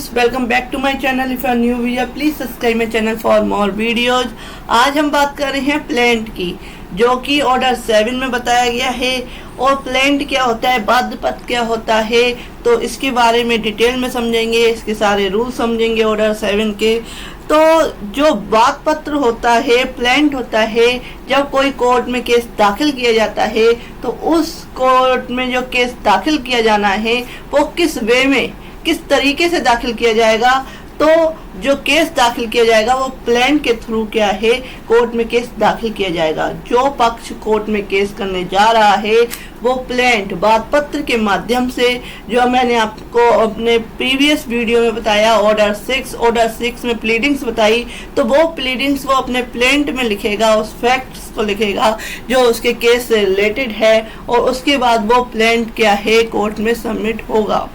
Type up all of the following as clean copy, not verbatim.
Friends, welcome back to my channel. If you are new viewer please subscribe my channel for more videos. आज हम बात कर रहे हैं प्लेंट की, जो कि ऑर्डर 7 में बताया गया है। और प्लेंट क्या होता है, बाध्य पत्र क्या होता है, तो इसके बारे में डिटेल में समझेंगे, इसके सारे रूल समझेंगे ऑर्डर 7 के। तो जो बाध्य पत्र होता है, प्लेंट होता है, जब कोई कोर्ट में केस दाखिल किया जाता है तो उस कोर्ट में जो केस दाखिल किया जाना है वो किस वे में, किस तरीके से दाखिल किया जाएगा। तो जो केस दाखिल किया जाएगा वो प्लेंट के थ्रू क्या है, कोर्ट में केस दाखिल किया जाएगा। जो पक्ष कोर्ट में केस करने जा रहा है वो प्लेंट बाध्य पत्र के माध्यम से, जो मैंने आपको अपने प्रीवियस वीडियो में बताया ऑर्डर 6 में प्लीडिंग्स बताई, तो वो प्लीडिंग्स वो अपने प्लेंट में लिखेगा, उस फैक्ट्स को लिखेगा जो उसके केस से रिलेटेड है, और उसके बाद वो प्लेंट क्या है कोर्ट में सबमिट होगा।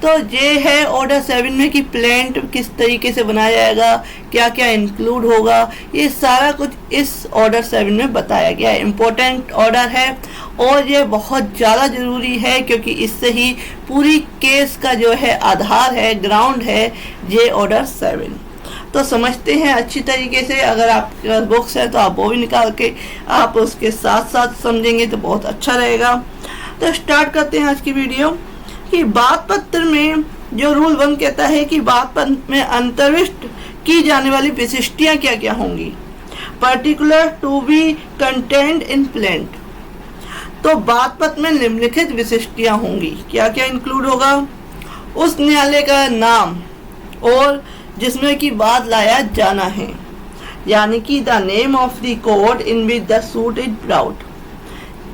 तो ये है ऑर्डर 7 में कि प्लेंट किस तरीके से बनाया जाएगा, क्या क्या इंक्लूड होगा, ये सारा कुछ इस ऑर्डर 7 में बताया गया है। इम्पोर्टेंट ऑर्डर है और ये बहुत ज़्यादा ज़रूरी है, क्योंकि इससे ही पूरी केस का जो है आधार है, ग्राउंड है ये ऑर्डर 7। तो समझते हैं अच्छी तरीके से। अगर आपके पास बुक्स है तो आप वो भी निकाल के आप उसके साथ साथ समझेंगे तो बहुत अच्छा रहेगा। तो स्टार्ट करते हैं आज की वीडियो कि बाध्य पत्र में जो रूल 1 कहता है कि बाध्य पत्र में अंतर्विष्ट की जाने वाली विशिष्टियां क्या क्या होंगी, particular to be content in plaint. तो बाध्य पत्र में निम्नलिखित विशिष्टियां होंगी, क्या क्या इंक्लूड होगा, उस न्यायालय का नाम और जिसमें कि वाद लाया जाना है, यानी कि the name of the court in which the suit is brought.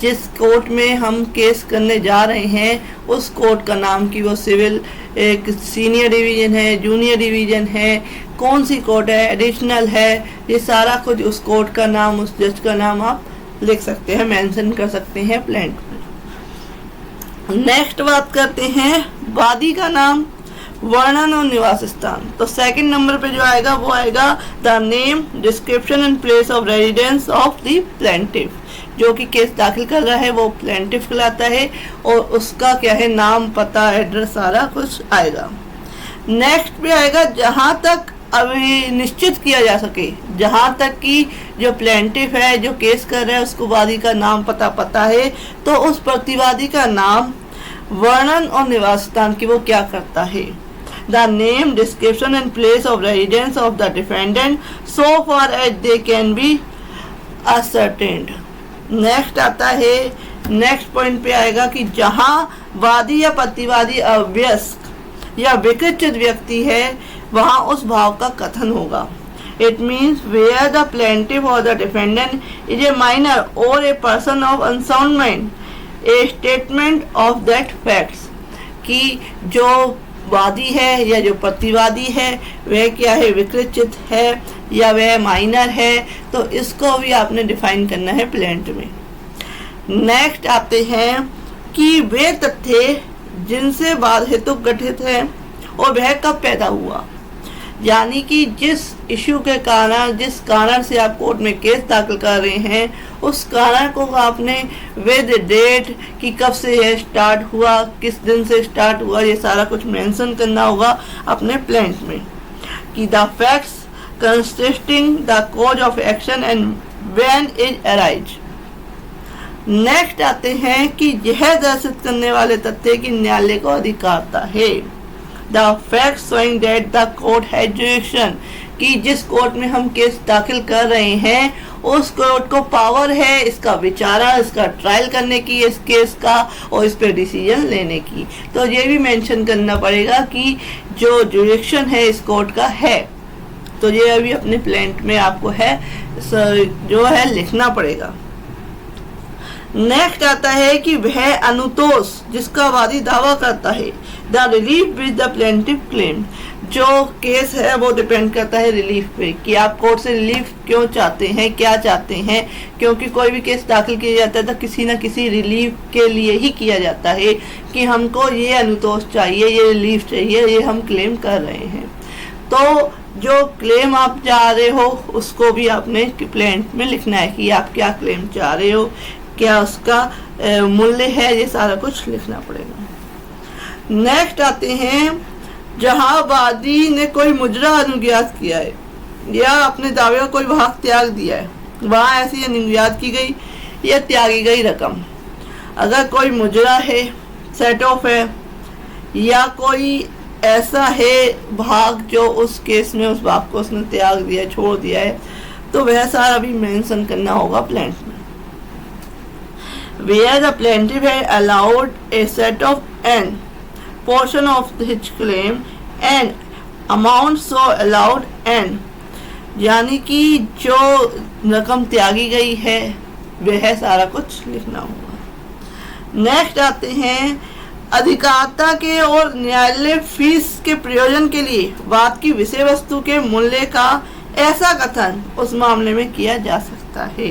जिस कोर्ट में हम केस करने जा रहे हैं उस कोर्ट का नाम, की वो सिविल एक सीनियर डिवीजन है, जूनियर डिवीजन है, कौन सी कोर्ट है, एडिशनल है, ये सारा कुछ उस कोर्ट का नाम, उस जज का नाम आप लिख सकते हैं, मेंशन कर सकते हैं प्लेंट में। नेक्स्ट बात करते हैं वादी का नाम, वर्णन और निवास स्थान। तो सेकंड नंबर पे जो आएगा वो आएगा the name, description and place of residence of the plaintiff. जो कि केस दाखिल कर रहा है वो प्लेंटिफ कहलाता है, और उसका क्या है, नाम, पता, एड्रेस सारा कुछ आएगा। नेक्स्ट पे आएगा जहां तक अभी निश्चित किया जा सके, जहां तक कि जो प्लेंटिफ है, जो केस कर रहा है, उसको वादी का नाम पता है, तो उस प्रतिवादी का नाम, वर्णन और निवास स्थान की वो क्या करता है, the name, description and place of residence of the defendant so far as they can be ascertained. Next आता है, नेक्स्ट पॉइंट पे आएगा कि जहां वादी या प्रतिवादी अवयस्क या विकृत व्यक्ति है वहां उस भाव का कथन होगा। It means where the plaintiff और the defendant is a minor और a person of unsound mind a statement of that facts. कि जो वादी है या जो प्रतिवादी है वह क्या है, विकृत है या वह माइनर है, तो इसको भी आपने डिफाइन करना है प्लेंट में। नेक्स्ट आते हैं कि वे तथ्य जिनसे वाद हेतु गठित है और वह कब पैदा हुआ, यानी कि जिस इश्यू के कारण, जिस कारण से आप कोर्ट में केस दाखिल कर रहे हैं, उस कारण को आपने विद डेट कि कब से यह स्टार्ट हुआ, किस दिन से स्टार्ट हुआ, ये सारा कुछ मेंशन करना होगा अपने प्लेंट में। कि the facts consisting the cause of action and when it arise. Next आते हैं कि यह दर्शित करने वाले तथ्य की न्यायालय को अधिकारता है, the fact showing that the court has jurisdiction. कि जिस कोर्ट में हम केस दाखिल कर रहे हैं उस कोर्ट को पावर है इसका विचारा, इसका ट्रायल करने की, इस केस का, और इस पे डिसीजन लेने की। तो ये भी मेंशन करना पड़ेगा कि जो जुरिडिक्शन है इस कोर्ट का है, तो ये अभी अपने प्लेंट में आपको है जो है लिखना पड़ेगा। नेक्स्ट आता है कि वह अनुतोष जिसका वादी दावा करता है, the relief with the plaintiff claim. जो केस है वो डिपेंड करता है रिलीफ पे, कि आप कोर्ट से रिलीफ क्यों चाहते हैं, क्या चाहते हैं। क्योंकि कोई भी केस दाखिल किया जाता है तो किसी न किसी रिलीफ के लिए ही किया जाता है, कि हमको ये अनुतोष चाहिए, ये रिलीफ चाहिए, ये हम क्लेम कर रहे हैं। तो जो क्लेम आप चाह रहे हो उसको भी आपने प्लेंट में लिखना है कि आप क्या क्लेम चाह रहे हो, क्या उसका मूल्य है, ये सारा कुछ लिखना पड़ेगा। नेक्स्ट आते हैं जहां वादी ने कोई मुजरा अनुज्ञात किया है या अपने दावे का कोई भाग त्याग दिया है, वहां ऐसी अनुज्ञात की गई या त्यागी गई रकम, अगर कोई मुजरा है, सेट ऑफ है, या कोई ऐसा है भाग जो उस केस में उस भाग को उसने त्याग दिया, छोड़ दिया है, तो वह सारा भी मेंशन करना होगा प्लेंट में। Where the plaintiff had allowed a set of n portion of his claim and amount so allowed n, यानी कि जो रकम त्यागी गई है वह सारा कुछ लिखना होगा। नेक्स्ट आते हैं अधिकारिता के और न्यायालय फीस के प्रयोजन के लिए वाद की विषय वस्तु के मूल्य का ऐसा कथन उस मामले में किया जा सकता है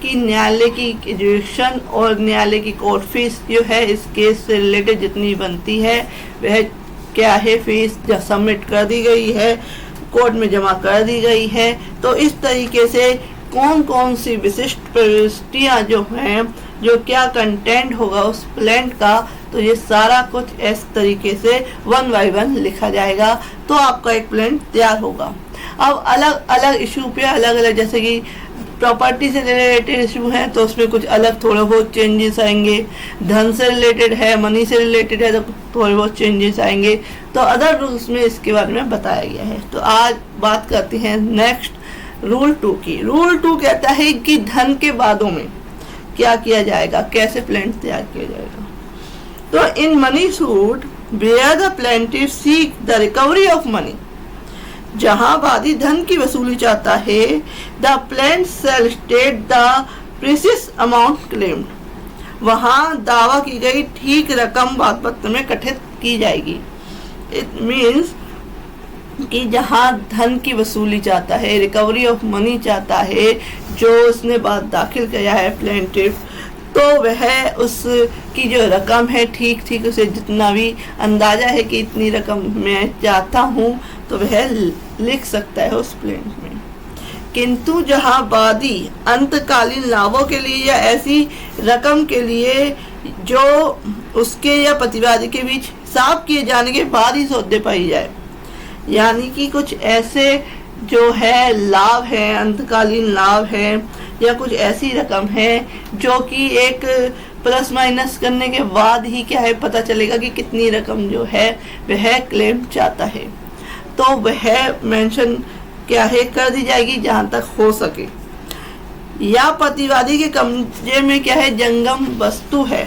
कि न्यायालय की एजुकेशन और न्यायालय की कोर्ट फीस जो है इस केस से रिलेटेड जितनी बनती है वह क्या है, फीस सबमिट कर दी गई है, कोर्ट में जमा कर दी गई है। तो इस तरीके से कौन कौन सी विशिष्ट प्रविष्टियाँ जो हैं, जो क्या कंटेंट होगा उस प्लेंट का, तो ये सारा कुछ इस तरीके से 1 बाय 1 लिखा जाएगा, तो आपका एक प्लेंट तैयार होगा। अब अलग अलग इशू पे अलग अलग, जैसे कि प्रॉपर्टी से रिलेटेड इशू है तो उसमें कुछ अलग थोड़े बहुत चेंजेस आएंगे, धन से रिलेटेड है, मनी से रिलेटेड है तो थोड़े बहुत चेंजेस आएंगे, तो अदर रूल्स में इसके बारे में बताया गया है। तो आज बात करते हैं नेक्स्ट रूल 2 की। रूल 2 कहता है कि धन के वादों में क्या किया जाएगा, कैसे प्लेंट तैयार किया जाएगा। तो in money suit where the plaintiff seek the recovery of money, जहां वादी धन की वसूली चाहता है, the plaint shall state the precise amount claimed, वहां दावा की गई ठीक रकम वाद पत्र में कथित की जाएगी। इट मीन्स कि जहां धन की वसूली चाहता है, रिकवरी ऑफ मनी चाहता है, जो उसने बात दाखिल किया है प्लेंटिफ, तो वह उसकी जो रकम है ठीक उसे जितना भी अंदाजा है कि इतनी रकम मैं चाहता हूँ तो वह लिख सकता है उस प्लेंट में। किंतु जहां वादी अंतकालीन लाभों के लिए या ऐसी रकम के लिए जो उसके या प्रतिवादी के बीच हिसाब किए जाने के बाद ही सौदे पाई जाए, यानी कि कुछ ऐसे जो है लाभ है, अंतकालीन लाभ है, या कुछ ऐसी रकम है जो कि एक प्लस माइनस करने के बाद ही क्या है पता चलेगा कि कितनी रकम जो है वह क्लेम चाहता है, तो वह मेंशन क्या है कर दी जाएगी जहां तक हो सके। या प्रतिवादी के कब्जे में क्या है जंगम वस्तु है,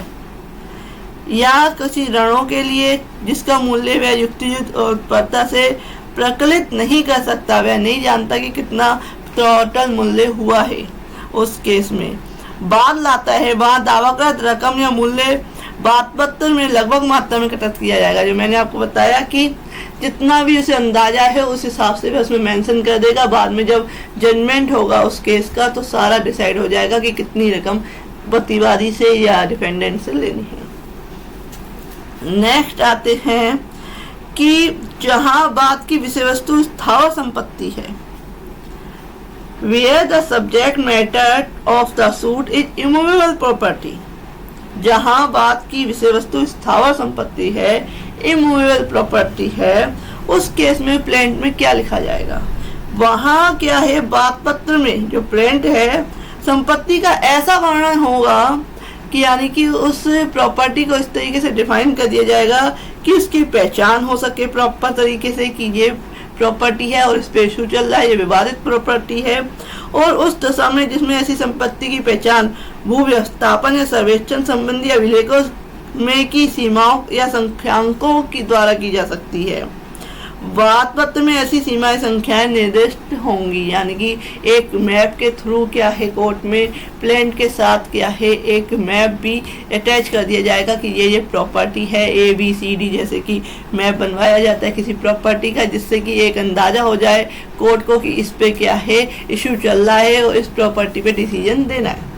या किसी ऋणों के लिए जिसका मूल्य वह युक्तियुक्त और उत्परता से प्रकलित नहीं कर सकता, वह नहीं जानता कि कितना टोटल मूल्य हुआ है, उस केस में बाद लाता है, वहां दावाकृत रकम या मूल्य वाद पत्र में लगभग मात्रा में कथित किया जाएगा। जो मैंने आपको बताया कि जितना भी उसे अंदाजा है उस हिसाब से भी उसमें मेंशन कर देगा, बाद में जब जजमेंट होगा उस केस का तो सारा डिसाइड हो जाएगा कि कितनी रकम प्रतिवादी से या डिफेंडेंट से लेनी है। नेक्स्ट आते हैं कि जहां बात की विषय वस्तु स्थावर संपत्ति है, where the subject matter of the suit is immovable property, जहां बात की विषय वस्तु स्थावर संपत्ति है, immovable property है, उस केस में प्लेंट में क्या लिखा जाएगा। वहां क्या है बात पत्र में जो प्लेंट है संपत्ति का ऐसा वर्णन होगा कि यानी कि उस प्रॉपर्टी को इस तरीके से डिफाइन कर दिया जाएगा कि उसकी पहचान हो सके प्रॉपर तरीके से कि ये प्रॉपर्टी है और इस पे इशू चल रहा है, ये विवादित प्रॉपर्टी है, और उस दशा में जिसमें ऐसी संपत्ति की पहचान भू व्यवस्थापन या सर्वेक्षण संबंधी अभिलेखों में की सीमाओं या संख्यांकों की द्वारा की जा सकती है। वाद पत्र में ऐसी सीमाएं संख्याएं निर्दिष्ट होंगी, यानी कि एक मैप के थ्रू क्या है कोर्ट में प्लेंट के साथ क्या है एक मैप भी अटैच कर दिया जाएगा कि ये प्रॉपर्टी है ABCD, जैसे कि मैप बनवाया जाता है किसी प्रॉपर्टी का, जिससे कि एक अंदाजा हो जाए कोर्ट को कि इस पे क्या है इशू चल रहा है और इस प्रॉपर्टी पे डिसीजन देना है।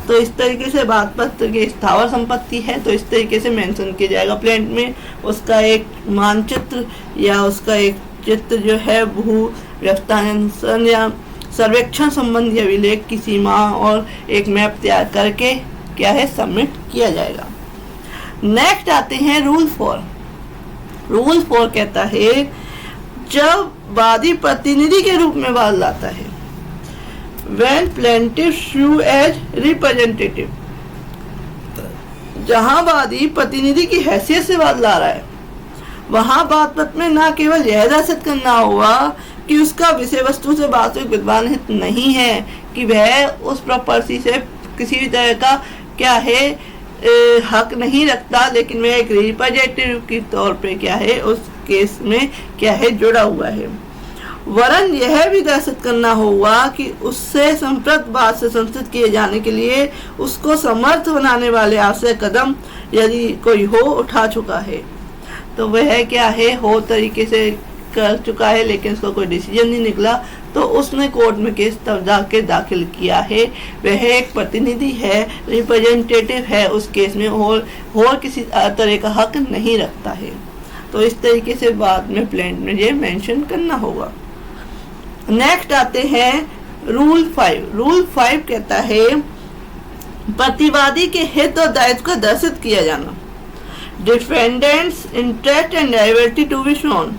तो इस तरीके से वाद पत्र की स्थावर संपत्ति है तो इस तरीके से मेंशन किया जाएगा प्लेंट में, उसका एक मानचित्र या उसका एक चित्र जो है भू व्यवस्थापन या सर्वेक्षण संबंधी अभिलेख की सीमा और एक मैप तैयार करके क्या है सबमिट किया जाएगा। नेक्स्ट आते हैं रूल 4। रूल 4 कहता है जब वादी प्रतिनिधि के रूप में वाद लाता है, when plaintiff sue as representative, जहां वादी प्रतिनिधि की हैसियत से वाद ला रहा है वहां बात पत्र में न केवल यह दर्शात करना होगा कि उसका विषय वस्तु से वास्तविक विद्वान हित नहीं है कि वह उस प्रॉपर्टी से किसी भी तरह का क्या है हक नहीं रखता, लेकिन वह एक रिप्रेजेंटेटिव के तौर पे क्या है उस केस में क्या है जुड़ा हुआ है। वरन यह भी दर्शात करना होगा कि उससे संप्रत बात से संतुष्ट किए जाने के लिए उसको समर्थ बनाने वाले आवश्यक कदम यदि कोई हो उठा चुका है। तो वह क्या है हो तरीके से कर चुका है लेकिन उसका कोई डिसीजन नहीं निकला, तो उसने कोर्ट में केस तब जाके दाखिल किया है, वह एक प्रतिनिधि है, रिप्रेजेंटेटिव है उस केस में और किसी तरह का हक नहीं रखता है। तो इस तरीके से बाद में प्लेंट में ये मेंशन करना होगा। नेक्स्ट आते हैं रूल 5। रूल 5 कहता है प्रतिवादी के हित और दायित्व को दर्शित किया जाना, defendant's interest and liability to be shown.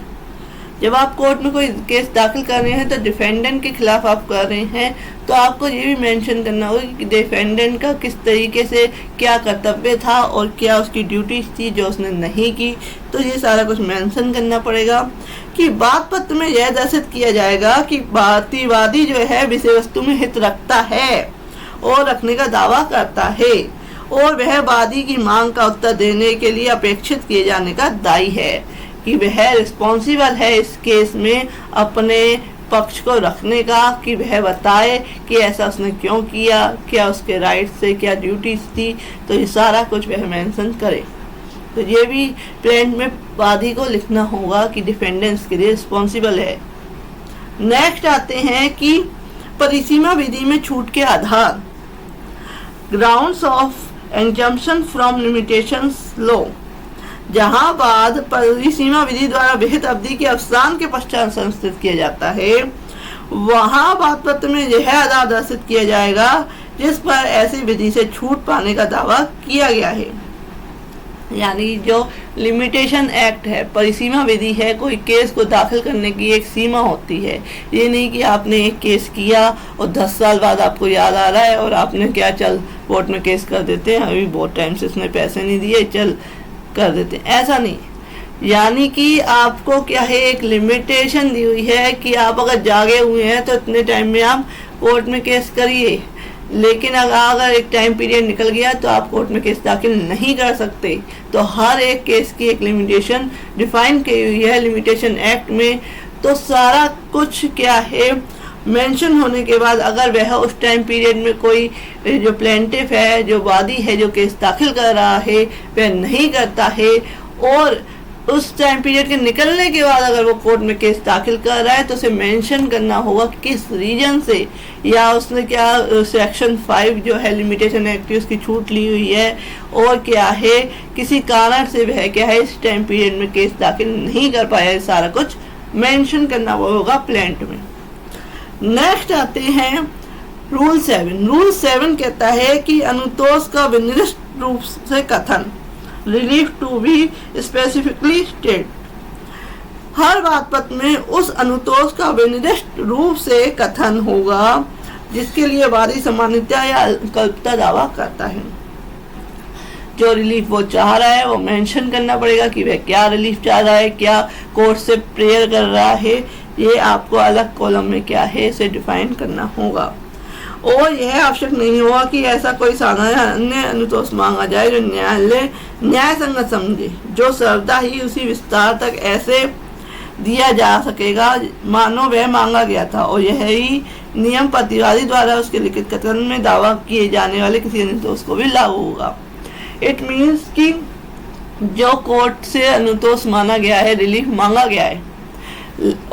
जब आप कोर्ट में कोई केस दाखिल कर रहे हैं तो डिफेंडेंट के खिलाफ आप कर रहे हैं, तो आपको ये भी मेंशन करना होगा कि डिफेंडेंट का किस तरीके से क्या कर्तव्य था और क्या उसकी ड्यूटीज थी जो उसने नहीं की। तो ये सारा कुछ मेंशन करना पड़ेगा कि बात पत्र में यह दर्शित किया जाएगा कि प्रतिवादी जो है विषय वस्तु में हित रखता है और रखने का दावा करता है और वह वादी की मांग का उत्तर देने के लिए अपेक्षित किए जाने का दायी है कि वह रिस्पॉन्सिबल है इस केस में अपने पक्ष को रखने का, कि वह बताए कि ऐसा उसने क्यों किया, क्या उसके राइट से क्या ड्यूटीज थी। तो ये सारा कुछ वह मेंशन करे। तो ये भी प्लेंट में वादी को लिखना होगा कि डिफेंडेंट्स के लिए रिस्पॉन्सिबल है। नेक्स्ट आते हैं कि परिसीमा विधि में छूट के आधार, grounds of exemption from limitations law. जहां बाद परिसीमा विधि द्वारा विहित अवधि के अवसान के पश्चात संस्कृत किया जाता है, वहां बात पत्र में यह आधार दर्शित किया जाएगा जिस पर ऐसी विधि से छूट पाने का दावा किया गया है। यानी जो लिमिटेशन एक्ट है, परिसीमा विधि है, कोई केस को दाखिल करने की एक सीमा होती है। ये नहीं कि आपने एक केस किया और 10 साल बाद आपको याद आ रहा है और आपने क्या चल कोर्ट में केस कर देते हैं, अभी बहुत टाइम से इसने पैसे नहीं दिए चल कर देते हैं, ऐसा नहीं। यानी कि आपको क्या है एक लिमिटेशन दी हुई है कि आप अगर जागे हुए हैं तो इतने टाइम में आप कोर्ट में केस करिए, लेकिन अगर एक टाइम पीरियड निकल गया तो आप कोर्ट में केस दाखिल नहीं कर सकते। तो हर एक केस की एक लिमिटेशन डिफाइन की हुई है लिमिटेशन एक्ट में। तो सारा कुछ क्या है मेंशन होने के बाद अगर वह उस टाइम पीरियड में कोई जो प्लेंटिफ है, जो वादी है, जो केस दाखिल कर रहा है वह नहीं करता है और उस टाइम पीरियड के निकलने के बाद अगर वो कोर्ट में केस दाखिल कर रहा है तो उसे मेंशन करना होगा किस रीजन से, या उसने क्या सेक्शन 5 जो है लिमिटेशन एक्ट की उसकी छूट ली हुई है और क्या है किसी कारण से वह क्या है इस टाइम पीरियड में केस दाखिल नहीं कर पाया। सारा कुछ मेंशन करना होगा प्लेंट में। नेक्स्ट आते हैं रूल 7। रूल 7 कहता है कि अनुतोष का विनिर्दिष्ट रूप से कथन, relief to be specifically state. हर बात पत्र में उस अनुतोष का विनिर्दिष्ट रूप से कथन होगा जिसके लिए वादी सामान्यता या अल्पता दावा करता है। जो रिलीफ वो चाह रहा है वो मेंशन करना पड़ेगा कि वह क्या रिलीफ चाह रहा है, क्या कोर्ट से प्रेयर कर रहा है, ये आपको अलग कॉलम में क्या है इसे डिफाइन करना होगा। और यह आवश्यक नहीं होगा कि ऐसा कोई सामान्य अनुतोष मांगा जाए जो न्यायालय न्याय संगत समझे, जो सर्वदा ही उसी विस्तार तक ऐसे दिया जा सकेगा मानो वह मांगा गया था, और यही नियम प्रतिवादी द्वारा उसके लिखित कथन में दावा किए जाने वाले किसी अनुतोष को भी लागू होगा। इट मीन्स कि जो कोर्ट से अनुतोष माना गया है, रिलीफ मांगा गया है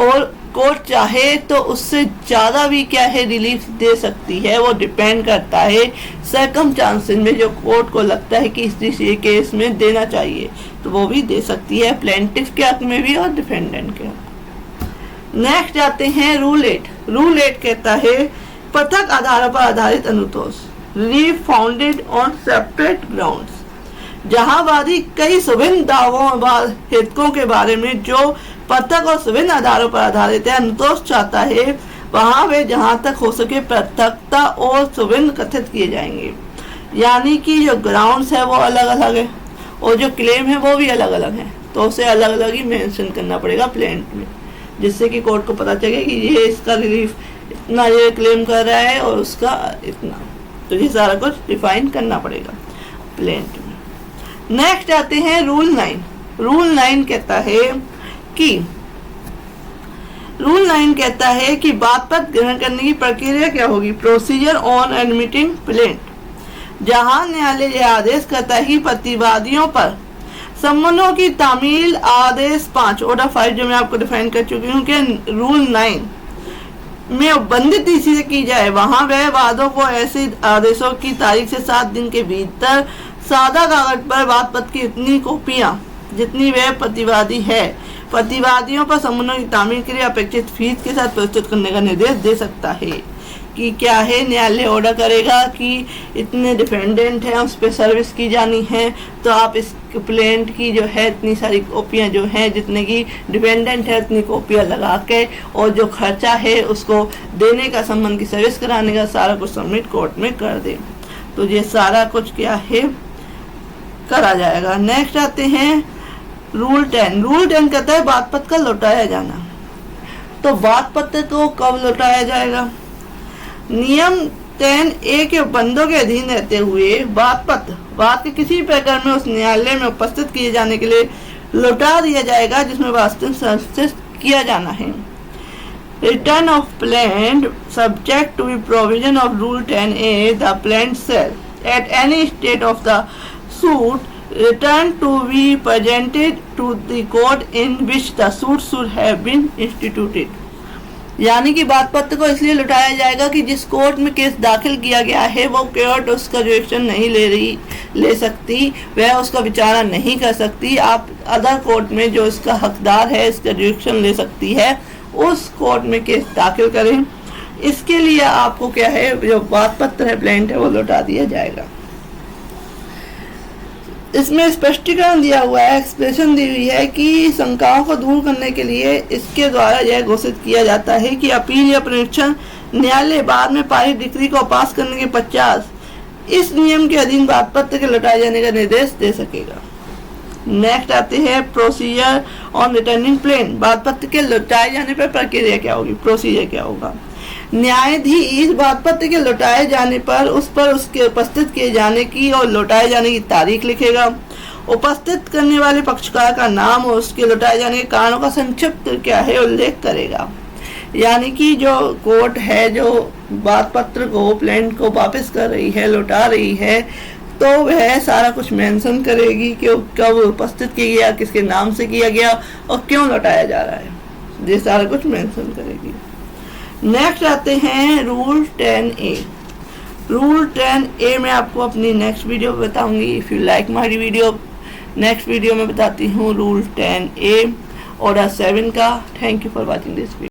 और कोर्ट चाहे तो उससे ज़्यादा भी क्या है रिलीफ दे सकती है, वो डिपेंड करता है सर्कमस्टांसेस में जो कोर्ट को लगता है कि इस केस में देना चाहिए तो वो भी दे सकती है, प्लेंटिफ के हक में भी और डिफेंडेंट के हक। नेक्स्ट आते हैं रूल 8। रूल 8 कहता है पृथक आधारों पर आधारित अनुतोष, relief founded on separate grounds. जहां वादी कई विभिन्न दावों हितकों के बारे में जो पृथक और विभिन्न आधारों पर आधारित है अनुतोष चाहता है, वहां वे जहां तक हो सके पृथकता और विभिन्न कथित किए जाएंगे। यानी कि जो ग्राउंड्स है वो अलग अलग है और जो क्लेम है वो भी अलग अलग है, तो उसे अलग अलग ही मेंशन करना पड़ेगा प्लेंट में, जिससे कि कोर्ट को पता चले कि ये इसका रिलीफ इतना ये क्लेम कर रहा है और उसका इतना, तो ये सारा कुछ डिफाइन करना पड़ेगा प्लेंट में। नेक्स्ट आते हैं रूल 9। रूल 9 कहता है कि बात पर ग्रहण करने की प्रक्रिया क्या होगी। प्रोसीजर ऑन एडमिटिंग प्लेंट, जहां न्यायालय यह आदेश करता है कि प्रतिवादियों पर सम्मनों की तामील आदेश 5 ऑर्डर 5 जो मैं आपको डिफाइन कर चुकी हूँ कि रूल 9 में उपबंधित इसी से की जाए, वहां वह वादों को ऐसे आदेशों की तारीख से 7 दिन के भीतर सादा कागज पर वाद पत्र की इतनी कॉपियां जितनी वह प्रतिवादियों पर सम्मनों की तामील के लिए अपेक्षित फीस के साथ प्रस्तुत करने का निर्देश दे सकता है। कि क्या है, न्यायालय ऑर्डर करेगा कि इतने डिफेंडेंट हैं उस पर सर्विस की जानी है, तो आप इस प्लेंट की जो है इतनी सारी कॉपियां जो हैं, जितने की डिफेंडेंट है उतनी कॉपियां लगा के और जो खर्चा है उसको देने का, सम्मन की सर्विस कराने का सारा कुछ सबमिट कोर्ट में कर दें। तो ये सारा कुछ क्या है करा जाएगा। नेक्स्ट आते हैं रूल 10। रूल 10 कहता है वाद पत्र का लौटाया जाना। तो वाद पत्र को कब लौटाया जाएगा। नियम 10A के बंदों के अधीन रहते हुए वाद पत्र वाद के किसी प्रकार में उस न्यायालय में उपस्थित किए जाने के लिए लौटा दिया जाएगा जिसमें वास्तविक सर्विस किया जाना है। Return of plaint subject to provision of rule 10A, the plaint shall at any state of the suit return to be presented to the court in which the suit should have been instituted। यानी कि वाद पत्र को इसलिए लौटाया जाएगा कि जिस कोर्ट में केस दाखिल किया गया है वो कोर्ट उसका जो एक्शन नहीं ले सकती, वह उसका विचारणा नहीं कर सकती। आप अदर कोर्ट में जो इसका हकदार है, इसका जो एक्शन ले सकती है, उस कोर्ट में केस दाखिल करें। इसके लिए आपको क्या है, जो वाद पत्र है प्लेंट है वो लौटा दिया जाएगा। इसमें स्पष्टीकरण दिया हुआ है, एक्सप्रेशन दी हुई है कि शंकाओं को दूर करने के लिए इसके द्वारा यह घोषित किया जाता है कि अपील या परीक्षण न्यायालय बाद में पारित डिक्री को पास करने के पश्चात इस नियम के अधीन वाद पत्र के लौटाए जाने का निर्देश दे सकेगा। नेक्स्ट आते हैं प्रोसीजर ऑन रिटर्निंग प्लेंट। वाद पत्र के लौटाए जाने पर प्रक्रिया क्या होगी, प्रोसीजर क्या होगा। न्यायाधीश वाद पत्र के लौटाए जाने पर उस पर उसके उपस्थित किए जाने की और लौटाए जाने की तारीख लिखेगा। उपस्थित करने वाले पक्षकार का नाम और उसके लौटाए जाने के कारणों का संक्षिप्त क्या है उल्लेख करेगा। यानी कि जो कोर्ट है जो वाद पत्र को प्लेंट को वापस कर रही है, लौटा रही है, तो वह सारा कुछ मेंशन करेगी कि कब उपस्थित किया गया, किसके नाम से किया गया और क्यों लौटाया जा रहा है, ये सारा कुछ मेंशन करेगी। नेक्स्ट आते हैं रूल 10A। रूल 10A में आपको अपनी नेक्स्ट वीडियो बताऊंगी। If you like my video, next video में बताती हूँ रूल 10A ऑर्डर 7 का। Thank you for watching this video.